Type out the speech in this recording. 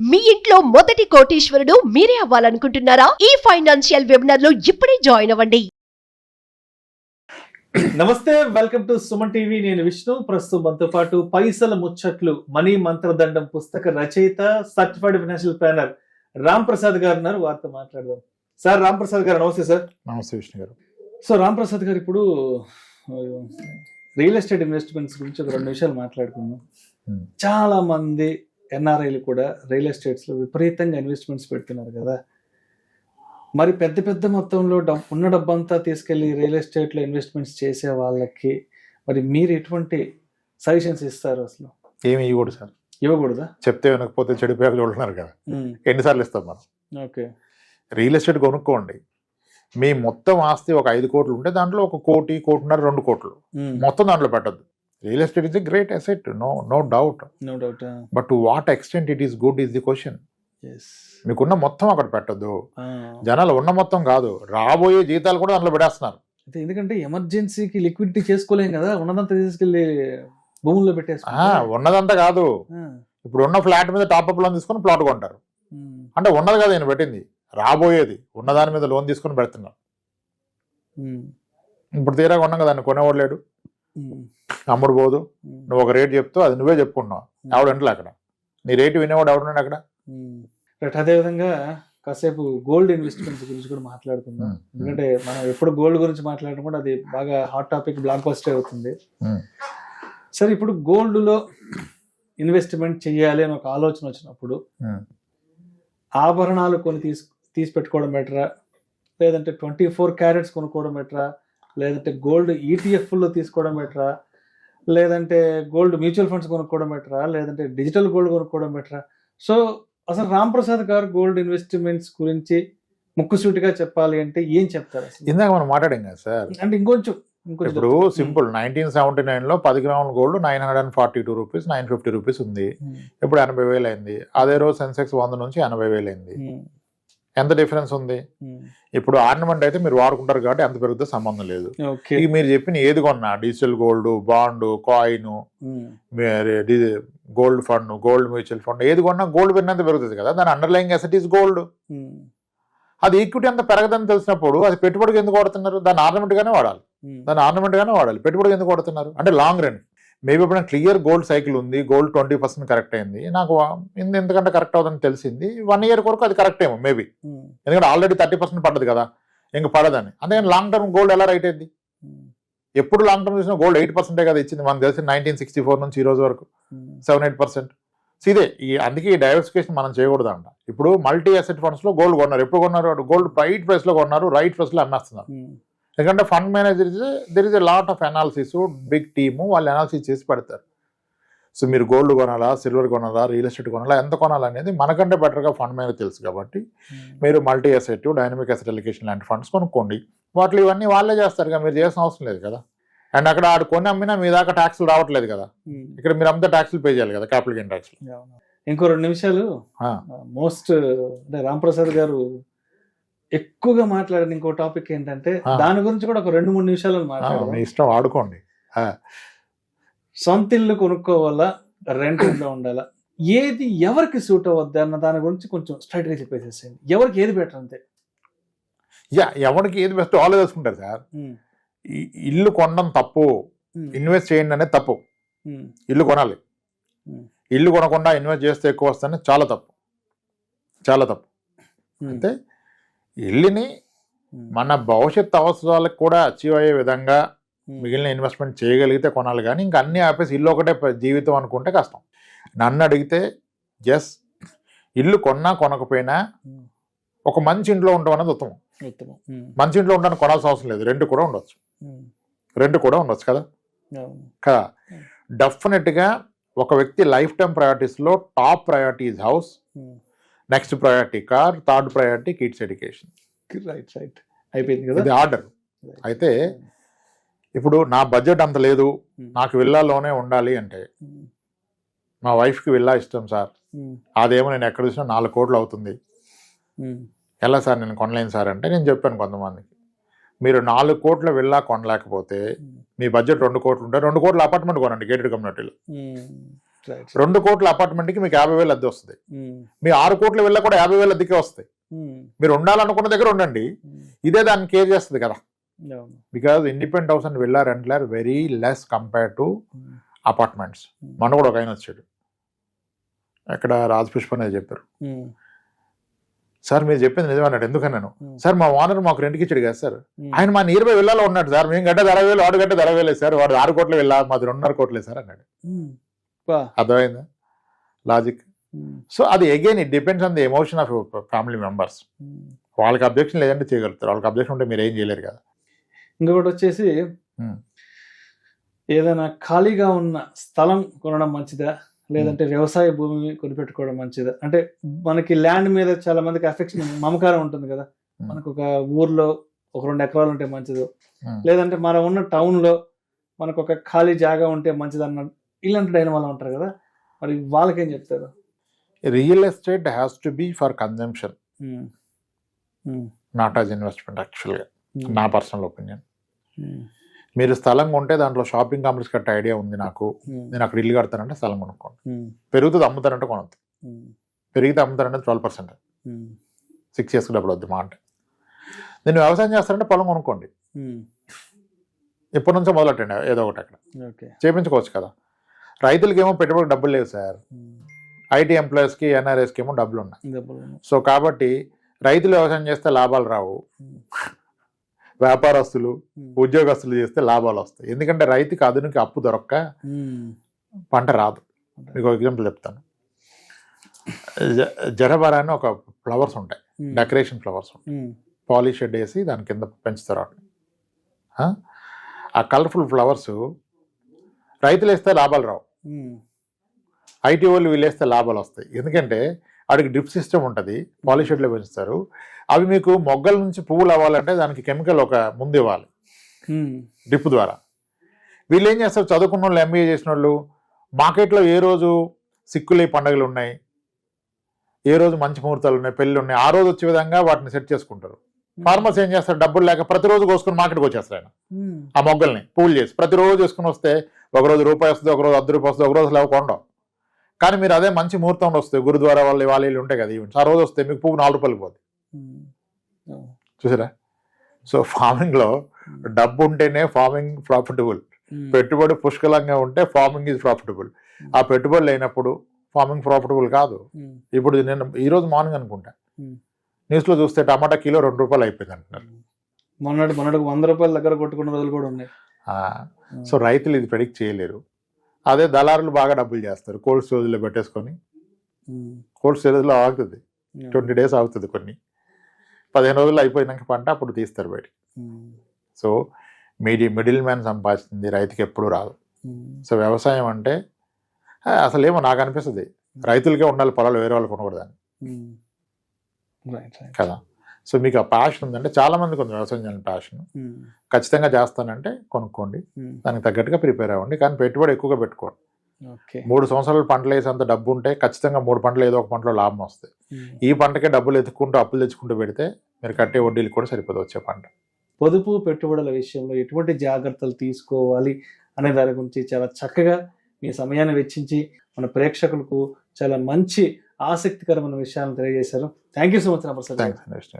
మీ ఇంట్లో మొదటి కోటీశ్వరుడు మీరే అవ్వాలనుకుంటున్నారా? ఈ ఫైనాన్షియల్ వెబినార్ లో ఇప్పుడే జాయిన్ అవ్వండి. నమస్తే, వెల్కమ్ టు సుమన్ టీవీ. నేను విష్ణు. ప్రస్తుతం మనతో పాటు పైసల ముచ్చట్లు మనీ మంత్రదండం పుస్తక రచయిత, certified financial planner Ram Prasad గారు ఉన్నారు. వారితో మాట్లాడదాం. సార్, రామ్ ప్రసాద్ గారు నమస్తే. సార్ నమస్తే విష్ణు గారు. సో రామ్ ప్రసాద్ గారు, ఇప్పుడు రియల్ ఎస్టేట్ ఇన్వెస్ట్మెంట్స్ గురించి ఒక 2 నిమిషాలు మాట్లాడుకుందాం. చాలా మంది ఎన్ఆర్ఐలు కూడా రియల్ ఎస్టేట్స్ లో విపరీతంగా ఇన్వెస్ట్మెంట్స్ పెడుతున్నారు కదా. మరి పెద్ద పెద్ద మొత్తంలో ఉన్న డబ్బంతా తీసుకెళ్లి రియల్ ఎస్టేట్ లో ఇన్వెస్ట్మెంట్స్ చేసే వాళ్ళకి మరి మీరు ఎటువంటి సజెషన్స్ ఇస్తారు? అసలు ఏమి ఇవ్వకూడదు సార్. ఇవ్వకూడదా? చెప్తే వినకపోతే చెడిపోయాక చూడుతున్నారు కదా. ఎన్నిసార్లు ఇస్తాం మనం? ఓకే, రియల్ ఎస్టేట్ కొనుక్కోండి. మీ మొత్తం ఆస్తి ఒక 5 కోట్లు ఉంటే దాంట్లో 1 కోటి, 1.5 2 కోట్లు మొత్తం దాంట్లో పెట్టద్దు. Real estate is a great asset, no doubt. But to what extent it is good is the question. మీకున్న మొత్తం అక్కడ పెట్టద్దు. జనాలు ఉన్న మొత్తం కాదు, రాబోయే జీతాలు కూడా దాంట్లో పెడేస్తున్నారు. ఎందుకంటే ఎమర్జెన్సీకి లిక్విడిటీ చేసుకోలేం కదా, ఉన్నదంతా తీసుకెళ్లి భూముల్లో పెట్టేస్తారు. ఉన్నదంతా కాదు, ఇప్పుడు ఉన్న ఫ్లాట్ మీద టాప్అప్ లోన్ తీసుకొని ప్లాట్ కొంటారు. అంటే ఉన్నది కదా నేను పెట్టింది, రాబోయేది ఉన్నదాని మీద లోన్ తీసుకొని పెడుతున్నారు. ఇప్పుడు తీరా కొన్నాం కదా, కొనేవాడు లేడు, అమ్ముడు పోదు. నువ్వు ఒక రేట్ చెప్తావు, అది నువ్వే చెప్పుకున్నావు. ఎవడంటే అక్కడ నీ రేటు వినేవాడు ఎవడున్నాడు అక్కడ. అదేవిధంగా కాసేపు గోల్డ్ ఇన్వెస్ట్మెంట్స్ గురించి కూడా మాట్లాడుకుందాం. ఎందుకంటే మనం ఎప్పుడు గోల్డ్ గురించి మాట్లాడుకుంటే అది బాగా హాట్ టాపిక్, బ్లాక్ బస్టర్ అవుతుంది. సరే, ఇప్పుడు గోల్డ్ లో ఇన్వెస్ట్మెంట్ చెయ్యాలి అని ఒక ఆలోచన వచ్చినప్పుడు ఆభరణాలు కొని తీసి పెట్టుకోవడం బెటరా, లేదంటే 24 క్యారెట్స్ కొనుక్కోవడం బెటరా, లేదంటే గోల్డ్ ETF లో తీసుకోవడం బెటరా, లేదంటే గోల్డ్ మ్యూచువల్ ఫండ్స్ కొనుక్కోవడం బెటరా, లేదంటే డిజిటల్ గోల్డ్ కొనుక్కోవడం బెటరా? సో అసలు రామ్ ప్రసాద్ గారు గోల్డ్ ఇన్వెస్ట్మెంట్స్ గురించి ముక్కుసూటిగా చెప్పాలి అంటే ఏం చెప్తారు? ఇందాక మనం మాట్లాడాం కదా సార్. అంటే ఇంకొంచెం ఇప్పుడు సింపుల్, 1979 లో 10 గ్రాముల గోల్డ్ 942 రూపీస్, 950 రూపీస్ ఉంది. ఇప్పుడు 80,000 అయింది. అదే రోజు సెన్సెక్స్ 100 నుంచి 80,000 అయింది. ఎంత డిఫరెన్స్ ఉంది? ఇప్పుడు ఆర్నమెంట్ అయితే మీరు వాడుకుంటారు కాబట్టి ఎంత పెరుగుతుందో సంబంధం లేదు. ఇక మీరు చెప్పిన ఏది కొన్నా, digital gold, bond, coin, gold fund, gold mutual fund, ఏది కొన్నా గోల్డ్ పెరిగినంత పెరుగుతుంది కదా. దాని అండర్లయింగ్ అసెట్ ఈస్ గోల్డ్. అది ఈక్విటీ అంత పెరగదని తెలిసినప్పుడు అది పెట్టుబడికి ఎందుకు వాడుతున్నారు? దాని ఆర్నమెంట్ గానే వాడాలి, పెట్టుబడికి ఎందుకు వాడుతున్నారు? అంటే లాంగ్ రన్. మేబీ ఇప్పుడు క్లియర్ గోల్డ్ సైకిల్ ఉంది, గోల్డ్ 20% కరెక్ట్ అయింది, నాకు ఎందుకంటే కరెక్ట్ అవుతుందని తెలిసింది. 1 ఇయర్ వరకు అది కరెక్ట్ ఏమో మేబీ, ఎందుకంటే ఆల్రెడీ 30% పడ్డది కదా, ఇంక పడదని. అందుకని లాంగ్ టర్మ్ గోల్డ్ ఎలా రైట్ అయింది? ఎప్పుడు లాంగ్ టర్మ్ చూసినా గోల్డ్ 8% కదా ఇచ్చింది. మనకు తెలిసి 1964 నుంచి ఈ రోజు వరకు 7-8%. ఇదే అందుకే ఈ డైవర్సిఫికేషన్ మనం చేయకూడదు అంట. ఇప్పుడు మల్టీ అసెట్ ఫండ్స్ లో గోల్డ్ కొన్నారు. ఎప్పుడు కొన్నారు? గోల్డ్ రైట్ ప్రైస్ లో కొన్నారు, రైట్ ప్రైస్ లో అమ్మేస్తున్నారు. ఎందుకంటే fund manager there is a lot of analysis, big team, వాళ్ళు అనాలిసిస్ చేసి పెడతారు. సో మీరు గోల్డ్ కొనాలా, సిల్వర్ కొనాలా, రియల్ ఎస్టేట్ కొనాలా, ఎంత కొనాలనేది మనకంటే బెటర్గా ఫండ్ మేనేజర్ తెలుసు. కాబట్టి మీరు multi asset, dynamic asset allocation లాంటి ఫండ్స్ కొనుక్కోండి. వాటిలో ఇవన్నీ వాళ్ళే చేస్తారు, మీరు చేయాల్సిన అవసరం లేదు కదా. అండ్ అక్కడ ఆడు కొన్ని అమ్మినా మీ దాకా ట్యాక్స్లు రావట్లేదు కదా. ఇక్కడ మీరు అమ్మితే ట్యాక్స్లు పే చేయాలి కదా, క్యాపిటల్ గెయిన్ ట్యాక్స్. ఇంకో 2 నిమిషాలు మోస్ట్ అంటే రామ్ ప్రసాద్ గారు ఎక్కువగా మాట్లాడిన ఇంకో టాపిక్ ఏంటంటే దాని గురించి కూడా ఒక 2-3 నిమిషాలు మాట్లాడాలి. మీ ఇష్టం, ఆడుకోండి. సొంత ఇల్లు కొనుక్కోవాలా, రెంట్ ఇంట్లో ఉండాలా, ఏది ఎవరికి సూట్ అవ్వద్దు అన్న దాని గురించి కొంచెం స్ట్రైట్ గా చెప్పేసేయండి. ఎవరికి ఏది బెటర్ అంతే. ఎవరికి ఏది బెస్ట్ వాళ్ళే తెలుసుకుంటారు సార్. ఇల్లు కొనడం తప్పు, ఇన్వెస్ట్ చేయండి అనేది తప్పు. ఇల్లు కొనాలి, ఇల్లు కొనకుండా ఇన్వెస్ట్ చేస్తే ఎక్కువ వస్తుంది, చాలా తప్పు, చాలా తప్పు. అంటే ఇల్లుని మన భవిష్యత్ అవసరాలకు కూడా అచీవ్ అయ్యే విధంగా మిగిలిన ఇన్వెస్ట్మెంట్ చేయగలిగితే కొనాలి. కానీ ఇంకా అన్ని ఆపేసి ఇల్లు ఒకటే జీవితం అనుకుంటే కష్టం. నన్ను అడిగితే ఇల్లు కొన్నా కొనకపోయినా ఒక మంచి ఇంట్లో ఉండడం అనేది ఉత్తమం. మంచి ఇంట్లో ఉండడానికి కొనాల్సిన అవసరం లేదు, రెంట్ కూడా ఉండొచ్చు కదా. డెఫినెట్గా ఒక వ్యక్తి లైఫ్ టైం ప్రయారిటీస్లో top priority is house, next priority car, third priority kids education. Right అయిపోయింది కదా, ఇది ఆర్డర్. అయితే ఇప్పుడు నా బడ్జెట్ అంత లేదు, నాకు విల్లాలోనే ఉండాలి అంటే, మా వైఫ్కి విల్లా ఇష్టం సార్, అదేమో నేను ఎక్కడ చూసినా 4 కోట్లు అవుతుంది, ఎలా సార్ నేను కొనలేను సార్ అంటే, నేను చెప్పాను కొంతమందికి, మీరు 4 కోట్ల విల్లా కొనలేకపోతే మీ బడ్జెట్ 2 కోట్లు ఉంటే 2 కోట్ల అపార్ట్మెంట్ కొనండి గేటెడ్ కమ్యూనిటీలో. రైట్ 2 కోట్ల అపార్ట్మెంట్కి మీకు 50,000 అద్దె వస్తుంది. మీ 6 కోట్ల వెళ్ళ కూడా 50,000 అద్దెకే వస్తాయి. మీరు ఉండాలనుకున్న దగ్గర ఉండండి, ఇదే దాన్ని కేర్ చేస్తుంది కదా. Because independent house and villa రెంట్లు are very less compare to apartments. మన కూడా ఒక ఆయన వచ్చాడు, ఎక్కడ రాజ్ పుష్ప అనేది చెప్పారు, సార్ మీరు చెప్పింది నిజమే అన్నాడు. ఎందుకన్నాను, సార్ మా ఓనర్ మాకు రెంట్కి ఇచ్చాడు కదా సార్, ఆయన మా నియర్ బై విల్లాలో ఉన్నాడు సార్, మేము గడ్డ 60,000 వాడు గడ్డ 60,000 సార్, వాడు 6 కోట్ల వెళ్ళా, మాది 2.5 కోట్లే సార్ అన్నాడు. అర్థమైందా లాజిక్? సో అది again it depends on the emotion of family members. వాళ్ళకి అబ్జెక్షన్ లేదంటే చేయగలుగుతారు, వాళ్ళకి అబ్జెక్షన్ ఉంటే మీరు ఏం చేయలేరు కదా. ఇంకొకటి వచ్చేసి ఏదైనా ఖాళీగా ఉన్న స్థలం కొనడం మంచిదా, లేదంటే వ్యవసాయ భూమి కొనిపెట్టుకోవడం మంచిదా? అంటే మనకి ల్యాండ్ మీద చాలా మందికి అఫెక్షన్, మమకారం ఉంటుంది కదా. మనకు ఒక ఊర్లో ఒక 2 ఎకరాలు ఉంటే మంచిది, లేదంటే మనం ఉన్న టౌన్ లో మనకు ఒక ఖాళీ జాగా ఉంటే మంచిది అన్న ఇలాంటి డైనమాలో ఉంటారు కదా, మరి వాళ్ళకేం చెప్తారు? Real estate has to be for consumption, not as investment. యాక్చువల్గా నా పర్సనల్ ఒపీనియన్. మీరు స్థలం కొంటే దాంట్లో షాపింగ్ కాంప్లెక్స్ కట్టే ఐడియా ఉంది నాకు, నేను అక్కడ ఇల్లు కడతానంటే స్థలం కొనుక్కోండి. పెరుగుతుంది అమ్ముతానంటే కొనద్దు, పెరిగితే అమ్ముతారంటే 12%, 6 years డబ్బులు వద్దు మా అంటే. నేను వ్యవసాయం చేస్తానంటే పొలం కొనుక్కోండి, ఎప్పటి నుంచో మొదలెట్టండి ఏదో ఒకటి అక్కడ చేయించుకోవచ్చు కదా. రైతులకి ఏమో పెట్టుబడి డబ్బులు లేవు సార్, ఐటీ ఎంప్లాయీస్కి ఎన్ఆర్ఎస్కి ఏమో డబ్బులు ఉన్నాయి. సో కాబట్టి రైతులు వ్యవసాయం చేస్తే లాభాలు రావు, వ్యాపారస్తులు ఉద్యోగస్తులు చేస్తే లాభాలు వస్తాయి. ఎందుకంటే రైతుకి ఆధునిక అప్పు దొరక్క పంట రాదు. మీకు ఎగ్జాంపుల్ చెప్తాను. జరబరా అని ఒక ఫ్లవర్స్ ఉంటాయి, డెకరేషన్ ఫ్లవర్స్ ఉంటాయి, పాలిష్ షెడ్ వేసి దాని కింద పెంచుతారు వాటిని. ఆ కలర్ఫుల్ ఫ్లవర్స్ రైతులు వేస్తే లాభాలు రావు, ఐటీ వాళ్ళు వీళ్ళు వేస్తే లాభాలు వస్తాయి. ఎందుకంటే వాడికి డ్రిప్ సిస్టమ్ ఉంటుంది, పాలిష్ షెడ్లో పెంచుతారు. అవి మీకు మొగ్గల నుంచి పువ్వులు అవ్వాలంటే దానికి కెమికల్ ఒక ముందు ఇవ్వాలి డ్రిప్ ద్వారా. వీళ్ళు ఏం చేస్తారు, చదువుకున్న వాళ్ళు, ఎంబీఏ చేసిన వాళ్ళు, మార్కెట్లో ఏ రోజు సిక్కులే పండుగలు ఉన్నాయి, ఏ రోజు మంచి ముహూర్తాలు ఉన్నాయి, పెళ్ళి ఉన్నాయి, ఆ రోజు వచ్చే విధంగా వాటిని సెట్ చేసుకుంటారు. ఫార్మర్స్ ఏం చేస్తారు, డబ్బులు లేక ప్రతిరోజు కోసుకుని మార్కెట్కి వచ్చేస్తారు ఆయన, ఆ మొగ్గల్ని పువ్వులు చేసి ప్రతిరోజు వేసుకుని వస్తే ఒకరోజు రూపాయి వస్తుంది, ఒకరోజు 10 రూపాయలు వస్తుంది, ఒకరోజు లేవకుండా. కానీ మీరు అదే మంచి ముహూర్తంలో వస్తే, గురుద్వారా వాళ్ళు ఉంటాయి కదా ఈవెంట్స్, ఆ రోజు వస్తే మీకు పువ్వు 4 రూపాయలకి పోతుంది. చూసారా? సో ఫార్మింగ్ లో డబ్బు ఉంటేనే ఫార్మింగ్ ప్రాఫిటబుల్, పెట్టుబడి పుష్కలంగా ఉంటే ఫార్మింగ్ ఈజ్ ప్రాఫిటబుల్. ఆ పెట్టుబడి లేనప్పుడు ఫార్మింగ్ ప్రాఫిటబుల్ కాదు. ఇప్పుడు నేను ఈరోజు మార్నింగ్ అనుకుంటా న్యూస్ లో చూస్తే టమాటా కిలో 2 రూపాయలు అయిపోయింది అంటున్నారు. మొన్నటి 100 రూపాయల దగ్గర కొట్టుకున్న రోజులు కూడా ఉన్నాయి. సో రైతులు ఇది ప్రెడిక్ట్ చేయలేరు. అదే దళారులు బాగా డబ్బులు చేస్తారు, కోల్డ్ స్టోరేజ్లో పెట్టేసుకొని. కోల్డ్ స్టోరేజ్లో ఆగుతుంది, 20 days ఆగుతుంది, కొన్ని 15 రోజులు అయిపోయినాక పంట అప్పుడు తీస్తారు బయటికి. సో మిడిల్ మ్యాన్ సంపాదిస్తుంది రైతుకి ఎప్పుడు రాదు. సో వ్యవసాయం అంటే అసలేమో నాకు అనిపిస్తుంది రైతులకే ఉండాలి పొలాలు, వేరే వాళ్ళు కొనకూడదని కదా. సో మీకు ఆ ప్యాషన్ ఉందంటే, చాలా మందికి ఉంది వ్యవసాయం చేయాలని ప్యాషన్, ఖచ్చితంగా చేస్తానంటే కొనుక్కోండి, దానికి తగ్గట్టుగా ప్రిపేర్ అవ్వండి. కానీ పెట్టుబడి ఎక్కువగా పెట్టుకోండి. 3 సంవత్సరాలు పంటలు వేసేంత డబ్బు ఉంటే ఖచ్చితంగా 3 పంటలు ఏదో ఒక పంటలో లాభం వస్తాయి. ఈ పంటకే డబ్బులు ఎత్తుక్కుంటూ అప్పులు తెచ్చుకుంటూ పెడితే మీరు కట్టే వడ్డీలు కూడా సరిపోదు వచ్చే పంట. పొదుపు పెట్టుబడుల విషయంలో ఎటువంటి జాగ్రత్తలు తీసుకోవాలి అనే దాని గురించి చాలా చక్కగా మీ సమయాన్ని వెచ్చించి మన ప్రేక్షకులకు చాలా మంచి ఆసక్తికరమైన విషయాలను తెలియజేశారు. Thank you so much. Thanks.